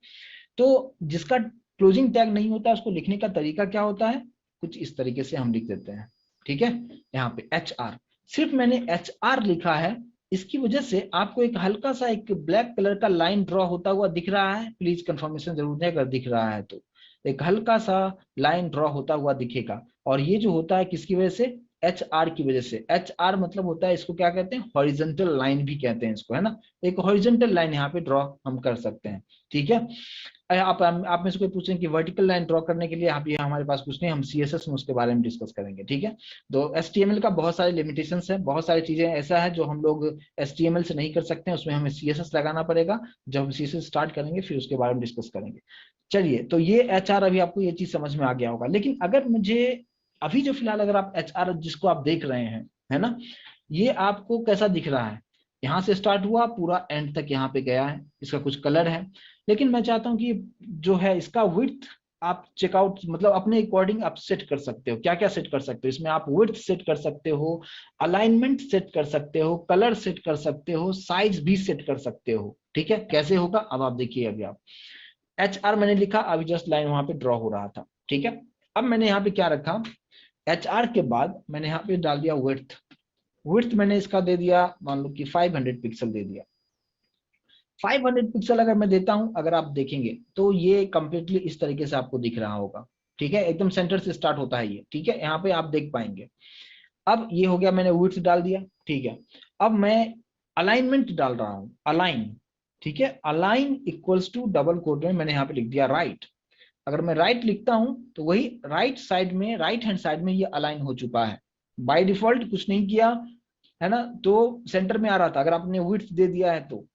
S1: तो जिसका क्लोजिंग टैग नहीं होता उसको लिखने का तरीका क्या होता है, कुछ इस तरीके से हम लिख देते हैं। ठीक है, यहाँ पे HR, सिर्फ मैंने HR लिखा है, इसकी वजह से आपको एक हल्का सा एक ब्लैक कलर का लाइन ड्रॉ होता हुआ दिख रहा है। प्लीज कंफर्मेशन जरूर दें अगर दिख रहा है तो। एक हल्का सा लाइन ड्रॉ होता हुआ दिखेगा, और ये जो होता है किसकी वजह से, HR की वजह से। HR मतलब होता है, इसको क्या कहते हैं, हॉरिजॉन्टल लाइन भी कहते हैं इसको, है ना। एक हॉरिजॉन्टल लाइन यहाँ पे ड्रॉ हम कर सकते हैं। ठीक है, आप में से कोई पूछें कि वर्टिकल लाइन ड्रॉ करने के लिए आप ये हमारे पास कुछ नहीं, हम CSS में उसके बारे में डिस्कस करेंगे। ठीक है, तो HTML का बहुत सारे लिमिटेशंस है, बहुत सारी चीजें ऐसा है जो हम लोग HTML से नहीं कर सकते हैं, उसमें हमें CSS लगाना पड़ेगा। जब हम CSS स्टार्ट करेंगे फिर उसके बारे में डिस्कस करेंगे। चलिए, तो ये HR, अभी आपको ये चीज समझ में आ गया होगा। लेकिन अगर मुझे अभी जो फिलहाल अगर आप HR जिसको आप देख रहे हैं, है ना, ये आपको कैसा दिख रहा है, यहाँ से स्टार्ट हुआ पूरा एंड तक यहाँ पे गया है, इसका कुछ कलर है। लेकिन मैं चाहता हूं कि जो है इसका विड्थ आप चेकआउट मतलब अपने अकॉर्डिंग आप सेट कर सकते हो। क्या क्या सेट कर सकते हो इसमें, आप विड्थ सेट कर सकते हो, अलाइनमेंट सेट कर सकते हो, कलर सेट कर सकते हो, साइज भी सेट कर सकते हो। ठीक है, कैसे होगा अब आप देखिए। अभी आप HR मैंने लिखा, अभी जस्ट लाइन वहां पे ड्रॉ हो रहा था। ठीक है, अब मैंने यहाँ पे क्या रखा, HR के बाद मैंने यहाँ पे डाल दिया विड्थ। विड्थ मैंने इसका दे दिया, मान लो कि 500 पिक्सल दे दिया। 500 पिक्सल अगर मैं देता हूं, अगर आप देखेंगे तो ये कंप्लीटली इस तरीके से आपको दिख रहा होगा। ठीक है, एकदम सेंटर से स्टार्ट होता है ये। ठीक है, यहाँ पे आप देख पाएंगे। अब ये हो गया, मैंने विड्थ डाल दिया। ठीक है, अब मैं अलाइनमेंट डाल रहा हूं, अलाइन। ठीक है, align equals to double quote में मैंने यहाँ पे लिख दिया राइट। अगर मैं राइट लिखता हूं तो वही राइट साइड में, राइट हैंड साइड में ये अलाइन हो चुका है। बाय डिफॉल्ट कुछ नहीं किया, है ना, तो सेंटर में आ रहा था। अगर आपने विड्थ दे दिया है तो,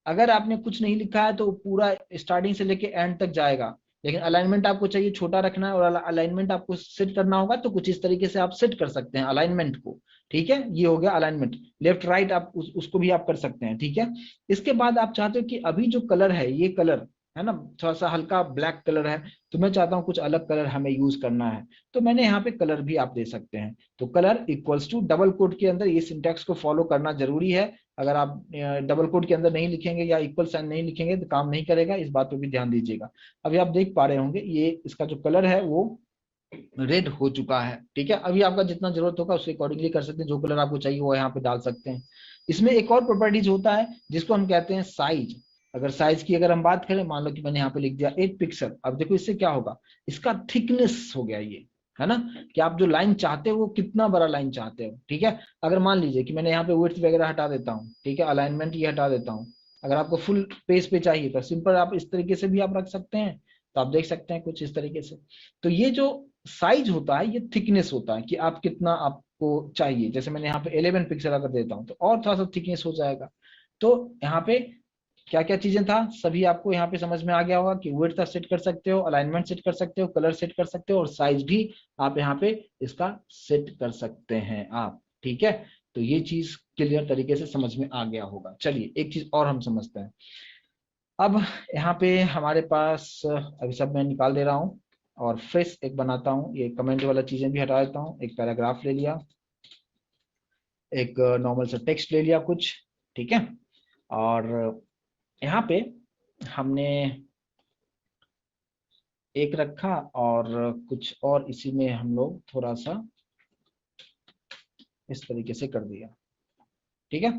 S1: अगर आपने कुछ नहीं लिखा है तो पूरा स्टार्टिंग से लेके एंड तक जाएगा। लेकिन अलाइनमेंट आपको चाहिए छोटा रखना है और अलाइनमेंट आपको सेट करना होगा, तो कुछ इस तरीके से आप सेट कर सकते हैं अलाइनमेंट को। ठीक है, ये हो गया अलाइनमेंट। लेफ्ट राइट आप उसको भी आप कर सकते हैं। ठीक है, इसके बाद आप चाहते हो कि अभी जो कलर है, ये कलर है ना, थोड़ा सा हल्का ब्लैक कलर है, तो मैं चाहता हूं कुछ अलग कलर हमें यूज करना है, तो मैंने यहाँ पे कलर भी आप दे सकते हैं। तो colour equals to double quote के अंदर, ये सिंटैक्स को फॉलो करना जरूरी है। अगर आप डबल कोट के अंदर नहीं लिखेंगे या इक्वल साइन नहीं लिखेंगे तो काम नहीं करेगा, इस बात पे भी ध्यान दीजिएगा। अभी आप देख पा रहे होंगे ये इसका जो कलर है वो रेड हो चुका है। ठीक है, अभी आपका जितना जरूरत होगा उसके अकॉर्डिंगली कर सकते हैं, जो कलर आपको चाहिए वो यहाँ पे डाल सकते हैं। इसमें एक और प्रॉपर्टीज होता है जिसको हम कहते हैं साइज। अगर साइज की अगर हम बात करें, मान लो कि मैंने यहाँ पे लिख दिया 8 पिक्सल। अब देखो इससे क्या होगा, इसका थिकनेस हो गया ये, है ना, कि आप जो लाइन चाहते हो वो कितना बड़ा लाइन चाहते हो। ठीक है, अगर मान लीजिए कि मैंने यहाँ पे विड्थ वगैरह हटा देता हूँ, ठीक है, अलाइनमेंट ये हटा देता हूँ, अगर आपको फुल पेज पे चाहिए तो सिंपल आप इस तरीके से भी आप रख सकते हैं। तो आप देख सकते हैं कुछ इस तरीके से। तो ये जो साइज होता है ये थिकनेस होता है कि आप कितना आपको चाहिए। जैसे मैंने यहाँ पे 11 पिक्सल अगर देता हूँ तो और थोड़ा सा थिकनेस हो जाएगा। तो यहाँ पे क्या क्या चीजें था सभी आपको यहाँ पे समझ में आ गया होगा कि विड्थ सेट कर सकते हो, अलाइनमेंट सेट कर सकते हो, कलर सेट कर सकते हो, और साइज भी आप यहाँ पे इसका सेट कर सकते हैं आप। ठीक है, तो ये चीज क्लियर तरीके से समझ में आ गया होगा। चलिए एक चीज और हम समझते हैं। अब यहाँ पे हमारे पास अभी सब मैं निकाल दे रहा हूँ और फ्रेश एक बनाता हूँ। ये कमेंट वाला चीजें भी हटा देता हूँ। एक पैराग्राफ ले लिया, एक नॉर्मल सा टेक्स्ट ले लिया कुछ। ठीक है, और यहाँ पे हमने एक रखा और कुछ और इसी में हम लोग थोड़ा सा इस तरीके से कर दिया, ठीक है।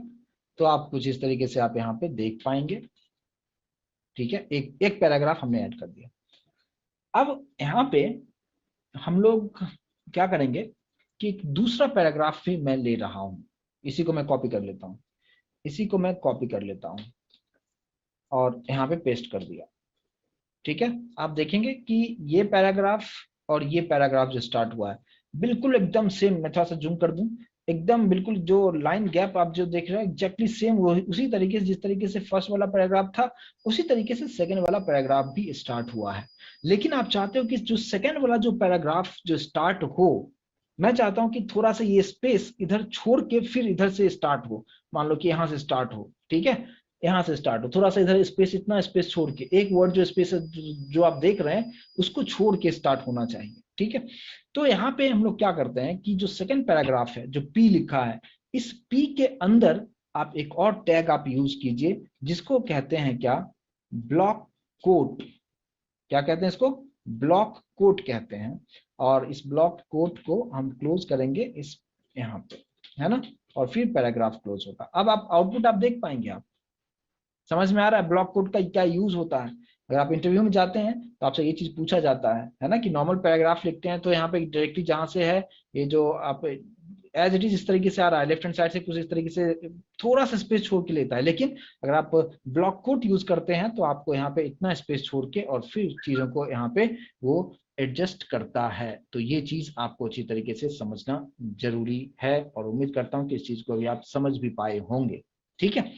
S1: तो आप कुछ इस तरीके से आप यहाँ पे देख पाएंगे, ठीक है। एक एक पैराग्राफ हमने ऐड कर दिया। अब यहाँ पे हम लोग क्या करेंगे कि एक दूसरा पैराग्राफ भी मैं ले रहा हूं, इसी को मैं कॉपी कर लेता हूं, इसी को मैं कॉपी कर लेता हूं और यहाँ पे पेस्ट कर दिया, ठीक है। आप देखेंगे कि ये पैराग्राफ और ये पैराग्राफ जो स्टार्ट हुआ है बिल्कुल एकदम सेम। मैं थोड़ा सा जूम कर दूं, एकदम बिल्कुल जो लाइन गैप आप जो देख रहे हैं एग्जैक्टली सेम उसी तरीके से जिस तरीके से फर्स्ट वाला पैराग्राफ था उसी तरीके से सेकंड वाला पैराग्राफ भी स्टार्ट हुआ है। लेकिन आप चाहते हो कि जो सेकंड वाला जो पैराग्राफ जो स्टार्ट हो, मैं चाहता हूं कि थोड़ा सा ये स्पेस इधर छोड़ के फिर इधर से स्टार्ट हो। मान लो कि यहां से स्टार्ट हो, ठीक है, यहां से स्टार्ट हो, थोड़ा सा इधर स्पेस, इतना स्पेस छोड़ के, एक वर्ड जो स्पेस जो आप देख रहे हैं उसको छोड़ के स्टार्ट होना चाहिए, ठीक है। तो यहाँ पे हम लोग क्या करते हैं कि जो सेकंड पैराग्राफ है जो पी लिखा है, इस पी के अंदर आप एक और टैग आप यूज कीजिए जिसको कहते हैं क्या, ब्लॉक कोट। क्या कहते हैं इसको, ब्लॉक कोट कहते हैं। और इस ब्लॉक कोट को हम क्लोज करेंगे इस यहाँ पे, है ना, और फिर पैराग्राफ क्लोज होगा। अब आप आउटपुट आप देख पाएंगे, आप समझ में आ रहा है ब्लॉक कोड का क्या यूज होता है। अगर आप इंटरव्यू में जाते हैं तो आपसे ये चीज पूछा जाता है ना, कि नॉर्मल पैराग्राफ लिखते हैं तो यहाँ पे डायरेक्टली जहां से है ये जो आप एज इट इज इस तरीके से आ रहा है, लेफ्ट हैंड साइड से कुछ इस तरीके से थोड़ा सा स्पेस छोड़ के लेता है। लेकिन अगर आप ब्लॉक कोड यूज करते हैं तो आपको यहाँ पे इतना स्पेस छोड़ के और फिर चीजों को यहाँ पे वो एडजस्ट करता है। तो ये चीज आपको अच्छी तरीके से समझना जरूरी है और उम्मीद करता हूँ कि इस चीज को भी आप समझ भी पाए होंगे, ठीक है।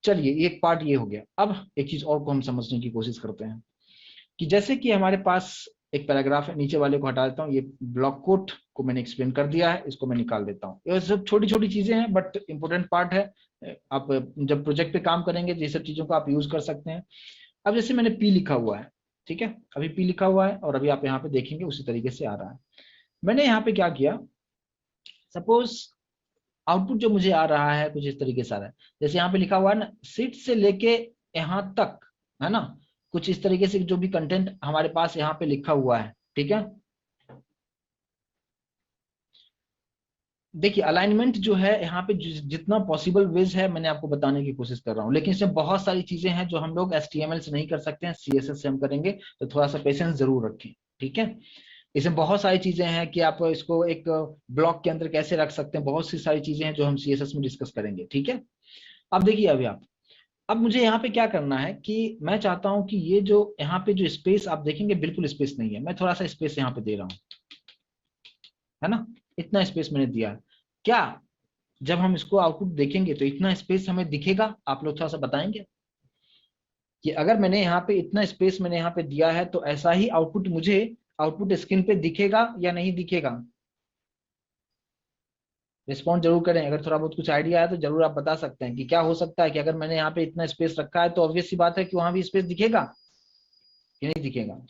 S1: चलिए एक पार्ट ये हो गया। अब एक चीज और को हम समझने की कोशिश करते हैं कि जैसे कि हमारे पास एक पैराग्राफ है, नीचे वाले को हटा देता हूँ, ये ब्लॉक कोट को मैंने एक्सप्लेन कर दिया है, इसको मैं निकाल देता हूँ। ये सब छोटी छोटी चीजें हैं बट इंपॉर्टेंट पार्ट है। आप जब प्रोजेक्ट पे काम करेंगे तो ये सब चीजों को आप यूज कर सकते हैं। अब जैसे मैंने पी लिखा हुआ है, ठीक है, अभी पी लिखा हुआ है और अभी आप यहाँ पे देखेंगे उसी तरीके से आ रहा है। मैंने यहाँ पे क्या किया, सपोज आउटपुट जो मुझे आ रहा है कुछ इस तरीके से आ रहा है, जैसे यहाँ पे लिखा हुआ है ना, सीट से लेके यहाँ तक, है ना, कुछ इस तरीके से जो भी कंटेंट हमारे पास यहाँ पे लिखा हुआ है, ठीक है। देखिए अलाइनमेंट जो है यहाँ पे जितना पॉसिबल वेज है मैंने आपको बताने की कोशिश कर रहा हूँ, लेकिन इसमें बहुत सारी चीजें हैं जो हम लोग HTML से नहीं कर सकते हैं, CSS से हम करेंगे, तो थोड़ा सा पेशेंस जरूर रखें, ठीक है। इसमें बहुत सारी चीजें हैं कि आप इसको एक ब्लॉक के अंदर कैसे रख सकते हैं, बहुत सी सारी चीजें हैं जो हम CSS में डिस्कस करेंगे, ठीक है। अब देखिए अभी आप, अब मुझे यहाँ पे क्या करना है कि मैं चाहता हूं कि ये जो यहाँ पे जो स्पेस आप देखेंगे बिल्कुल स्पेस नहीं है, मैं थोड़ा सा स्पेस यहाँ पे दे रहा हूँ, है ना, इतना स्पेस मैंने दिया है। क्या जब हम इसको आउटपुट देखेंगे तो इतना स्पेस हमें दिखेगा? आप लोग थोड़ा सा बताएंगे कि अगर मैंने यहाँ पे इतना स्पेस मैंने यहाँ पे दिया है तो ऐसा ही आउटपुट मुझे आउटपुट स्क्रीन पे दिखेगा या नहीं दिखेगा? रिस्पॉन्ड जरूर करें, अगर थोड़ा बहुत कुछ आइडिया है तो जरूर आप बता सकते हैं कि क्या हो सकता है कि अगर मैंने यहाँ पे इतना स्पेस रखा है तो ऑब्वियस सी बात है कि वहां भी स्पेस दिखेगा कि नहीं दिखेगा,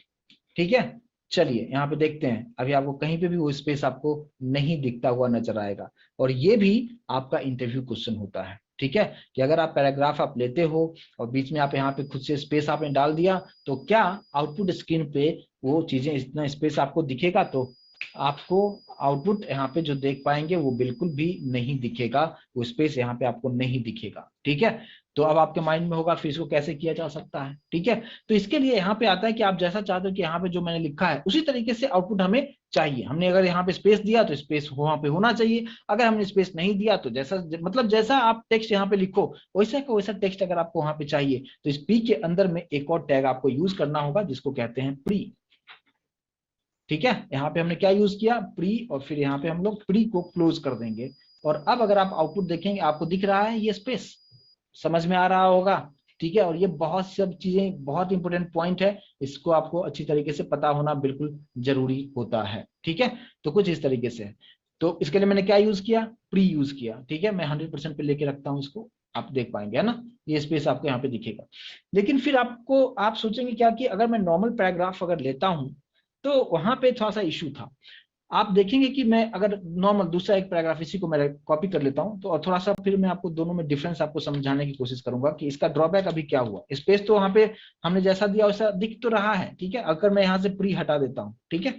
S1: ठीक है। चलिए यहाँ पे देखते हैं, अभी आपको कहीं पे भी वो स्पेस आपको नहीं दिखता हुआ नजर आएगा। और ये भी आपका इंटरव्यू क्वेश्चन होता है, ठीक है, कि अगर आप पैराग्राफ आप लेते हो और बीच में आप यहाँ पे खुद से स्पेस आपने डाल दिया तो क्या आउटपुट स्क्रीन पे वो चीजें इतना स्पेस आपको दिखेगा? तो आपको आउटपुट यहाँ पे जो देख पाएंगे वो बिल्कुल भी नहीं दिखेगा, वो स्पेस यहाँ पे आपको नहीं दिखेगा, ठीक है। तो अब आपके माइंड में होगा फिर इसको कैसे किया जा सकता है, ठीक है। तो इसके लिए यहाँ पे आता है कि आप जैसा चाहते हो कि यहाँ पे जो मैंने लिखा है उसी तरीके से आउटपुट हमें चाहिए। हमने अगर यहाँ पे स्पेस दिया तो स्पेस वहां पे होना चाहिए, अगर हमने स्पेस नहीं दिया तो जैसा मतलब जैसा आप टेक्स्ट यहाँ पे लिखो वैसा का वैसा टेक्स्ट अगर आपको वहां पे चाहिए तो इस पी के अंदर में एक और टैग आपको यूज करना होगा जिसको कहते हैं प्री, ठीक है। यहाँ पे हमने क्या यूज किया, प्री, और फिर यहाँ पे हम लोग प्री को क्लोज कर देंगे। और अब अगर आप आउटपुट देखेंगे आपको दिख रहा है ये स्पेस, समझ में आ रहा होगा, ठीक है। और ये बहुत सब चीजें बहुत इंपॉर्टेंट पॉइंट है, इसको आपको अच्छी तरीके से पता होना बिल्कुल जरूरी होता है, ठीक है। तो कुछ इस तरीके से, तो इसके लिए मैंने क्या यूज किया, प्री यूज किया, ठीक है। मैं 100% पे लेके रखता हूँ इसको, आप देख पाएंगे, है ना, ये स्पेस आपको यहाँ पे दिखेगा। लेकिन फिर आपको आप सोचेंगे क्या कि अगर मैं नॉर्मल पैराग्राफ अगर लेता हूं तो वहां पे थोड़ा सा इशू था। आप देखेंगे कि मैं अगर नॉर्मल दूसरा एक पैराग्राफ इसी को मैं कॉपी कर लेता हूं, तो और थोड़ा सा फिर मैं आपको दोनों में डिफरेंस आपको समझाने की कोशिश करूंगा कि इसका ड्रॉबैक अभी क्या हुआ। स्पेस तो वहां पे हमने जैसा दिया वैसा दिख तो रहा है, ठीक है। अगर मैं यहाँ से प्री हटा देता हूँ, ठीक है,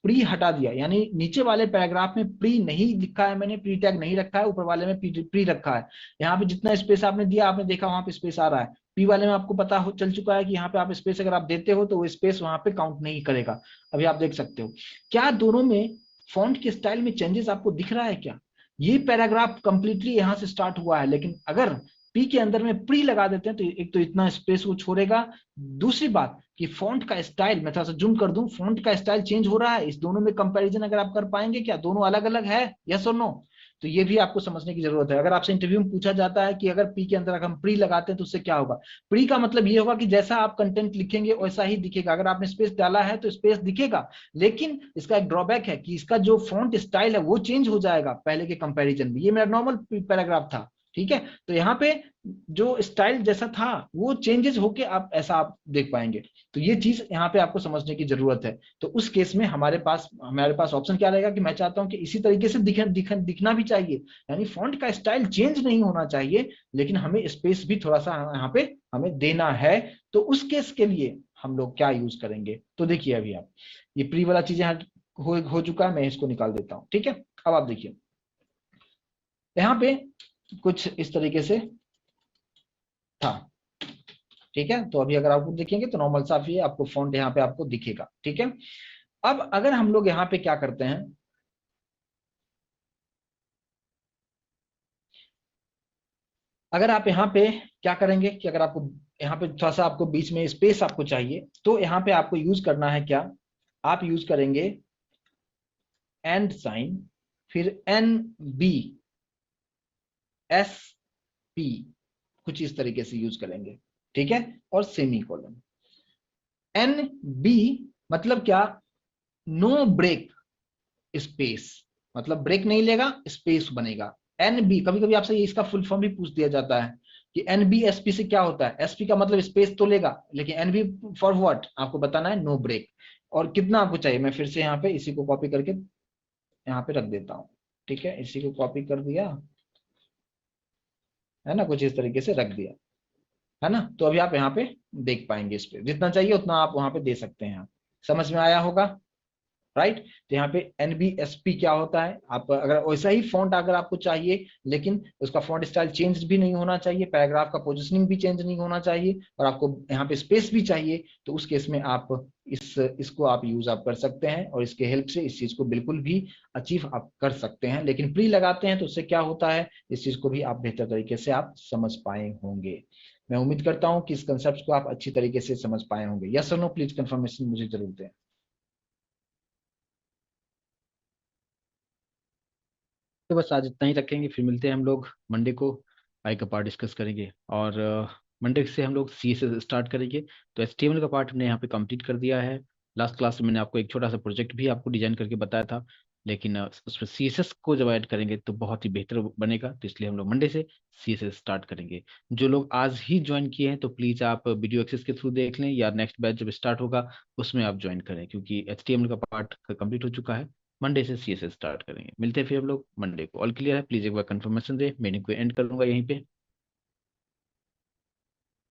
S1: प्री हटा दिया यानी नीचे वाले पैराग्राफ में प्री नहीं लिखा है, मैंने प्री टैग नहीं रखा है, ऊपर वाले में प्री रखा है। यहाँ पे जितना स्पेस आपने दिया, आपने देखा वहां पे स्पेस आ रहा है। पी वाले में आपको पता हो चल चुका है कि यहाँ पे आप स्पेस अगर आप देते हो तो वो स्पेस वहां पे काउंट नहीं करेगा। अभी आप देख सकते हो। क्या दोनों में फॉन्ट के स्टाइल में चेंजेस आपको दिख रहा है क्या? ये पैराग्राफ कंप्लीटली यहां से स्टार्ट हुआ है, लेकिन अगर पी के अंदर में प्री लगा देते हैं तो एक तो इतना स्पेस वो छोड़ेगा। दूसरी बात कि फॉन्ट का स्टाइल, मैं थोड़ा सा जूम कर दूं, फॉन्ट का स्टाइल चेंज हो रहा है। इस दोनों में कंपैरिजन अगर आप कर पाएंगे क्या, दोनों अलग अलग है, यस और नो? तो ये भी आपको समझने की जरूरत है। अगर आपसे इंटरव्यू में पूछा जाता है कि अगर पी के अंदर अगर हम प्री लगाते हैं तो उससे क्या होगा, प्री का मतलब ये होगा कि जैसा आप कंटेंट लिखेंगे वैसा ही दिखेगा। अगर आपने स्पेस डाला है तो स्पेस दिखेगा, लेकिन इसका एक ड्रॉबैक है कि इसका जो फॉन्ट स्टाइल है वो चेंज हो जाएगा पहले के कंपैरिजन में। ये मेरा नॉर्मल पैराग्राफ था, ठीक है, तो यहाँ पे जो स्टाइल जैसा था वो चेंजेस होके आप ऐसा आप देख पाएंगे। तो ये चीज यहाँ पे आपको समझने की जरूरत है। तो उस केस में हमारे पास ऑप्शन क्या रहेगा कि मैं चाहता हूं कि इसी तरीके से दिखना भी चाहिए, यानी फॉन्ट का स्टाइल चेंज नहीं होना चाहिए, लेकिन हमें स्पेस भी थोड़ा सा यहाँ पे हमें देना है। तो उस केस के लिए हम लोग क्या यूज करेंगे, तो देखिए अभी आप ये प्री वाला चीज यहाँ हो चुका है, मैं इसको निकाल देता हूं, ठीक है। अब आप देखिए यहाँ पे कुछ इस तरीके से था, ठीक है। तो अभी अगर आप देखेंगे तो नॉर्मल सा ही आपको फॉन्ट यहाँ पे आपको दिखेगा, ठीक है। अब अगर हम लोग यहाँ पे क्या करते हैं, अगर आप यहाँ पे क्या करेंगे कि अगर आपको यहाँ पे थोड़ा सा आपको बीच में स्पेस आपको चाहिए, तो यहाँ पे आपको यूज करना है क्या, आप यूज करेंगे एंड साइन, फिर एन बी एस पी, कुछ इस तरीके से यूज करेंगे, ठीक है, और सेमी कॉलन। एन बी मतलब क्या, नो ब्रेक स्पेस, मतलब ब्रेक नहीं लेगा, स्पेस बनेगा। एन बी, कभी कभी आपसे इसका फुल फॉर्म भी पूछ दिया जाता है कि एन बी एस पी से क्या होता है। एस पी का मतलब स्पेस तो लेगा, लेकिन एन बी फॉर व्हाट आपको बताना है, नो ब्रेक। और कितना आपको चाहिए, मैं फिर से यहाँ पे इसी को कॉपी करके यहाँ पे रख देता हूँ, ठीक है, इसी को कॉपी कर दिया है ना, कुछ इस तरीके से रख दिया है ना। तो अभी आप यहाँ पे देख पाएंगे, इस पे जितना चाहिए उतना आप वहां पे दे सकते हैं। समझ में आया होगा, राइट। तो यहाँ पे एनबीएसपी क्या होता है, आप अगर वैसा ही फॉन्ट अगर आपको चाहिए, लेकिन उसका फॉन्ट स्टाइल चेंज भी नहीं होना चाहिए, पैराग्राफ का पोजिशनिंग भी चेंज नहीं होना चाहिए, और आपको यहाँ पे स्पेस भी चाहिए, तो उस केस में आप इसको आप यूज आप कर सकते हैं, और इसके हेल्प से इस चीज को बिल्कुल भी अचीव आप कर सकते हैं। लेकिन प्री लगाते हैं तो उससे क्या होता है, इस चीज को भी आप बेहतर तरीके से आप समझ पाए होंगे। मैं उम्मीद करता हूं कि इस कंसेप्ट को आप अच्छी तरीके से समझ पाए होंगे। यस और नो प्लीज कंफर्मेशन मुझे जरूर दें। तो बस आज इतना ही रखेंगे, फिर मिलते हैं हम लोग मंडे को, आई का पार्ट डिस्कस करेंगे। और मंडे से हम लोग सी से स्टार्ट करेंगे। तो एचटीएमएल का पार्ट हमने यहाँ पे कंप्लीट कर दिया है। लास्ट क्लास में मैंने आपको एक छोटा सा प्रोजेक्ट भी आपको डिजाइन करके बताया था, लेकिन उसमें सीएसएस को जब ऐड करेंगे तो बहुत ही बेहतर बनेगा। तो इसलिए हम लोग मंडे से सीएसएस स्टार्ट करेंगे। जो लोग आज ही ज्वाइन किए हैं तो प्लीज़ आप वीडियो एक्सेस के थ्रू देख लें, या नेक्स्ट बैच जब स्टार्ट होगा उसमें आप ज्वाइन करें, क्योंकि एचटीएमएल का पार्ट कंप्लीट हो चुका है। मंडे से सीएसएस स्टार्ट करेंगे। मिलते हैं फिर हम लोग मंडे को। ऑल क्लियर है, प्लीज एक बार कंफर्मेशन दे। मीटिंग को एंड करूंगा यहीं पे।